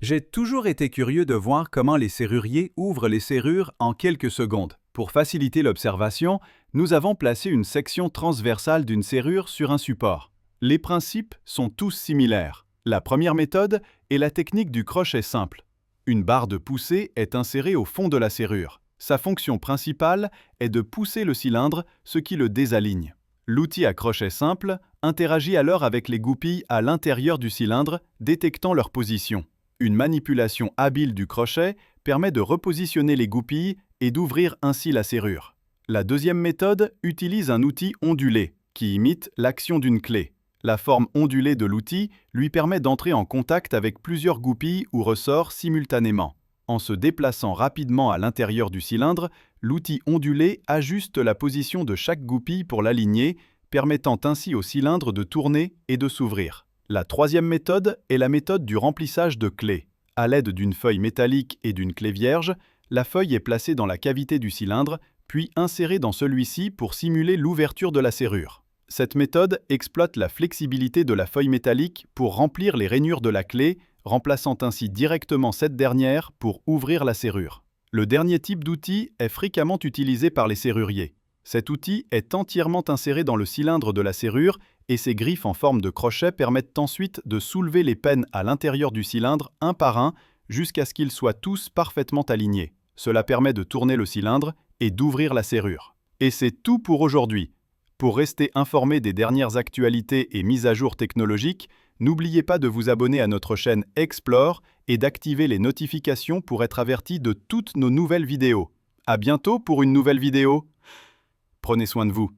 J'ai toujours été curieux de voir comment les serruriers ouvrent les serrures en quelques secondes. Pour faciliter l'observation, nous avons placé une section transversale d'une serrure sur un support. Les principes sont tous similaires. La première méthode est la technique du crochet simple. Une barre de poussée est insérée au fond de la serrure. Sa fonction principale est de pousser le cylindre, ce qui le désaligne. L'outil à crochet simple interagit alors avec les goupilles à l'intérieur du cylindre, détectant leur position. Une manipulation habile du crochet permet de repositionner les goupilles et d'ouvrir ainsi la serrure. La deuxième méthode utilise un outil ondulé qui imite l'action d'une clé. La forme ondulée de l'outil lui permet d'entrer en contact avec plusieurs goupilles ou ressorts simultanément. En se déplaçant rapidement à l'intérieur du cylindre, l'outil ondulé ajuste la position de chaque goupille pour l'aligner, permettant ainsi au cylindre de tourner et de s'ouvrir. La troisième méthode est la méthode du remplissage de clés. À l'aide d'une feuille métallique et d'une clé vierge, la feuille est placée dans la cavité du cylindre, puis insérée dans celui-ci pour simuler l'ouverture de la serrure. Cette méthode exploite la flexibilité de la feuille métallique pour remplir les rainures de la clé, remplaçant ainsi directement cette dernière pour ouvrir la serrure. Le dernier type d'outil est fréquemment utilisé par les serruriers. Cet outil est entièrement inséré dans le cylindre de la serrure et ses griffes en forme de crochet permettent ensuite de soulever les pennes à l'intérieur du cylindre un par un jusqu'à ce qu'ils soient tous parfaitement alignés. Cela permet de tourner le cylindre et d'ouvrir la serrure. Et c'est tout pour aujourd'hui. Pour rester informé des dernières actualités et mises à jour technologiques, n'oubliez pas de vous abonner à notre chaîne Explore et d'activer les notifications pour être averti de toutes nos nouvelles vidéos. À bientôt pour une nouvelle vidéo. Prenez soin de vous.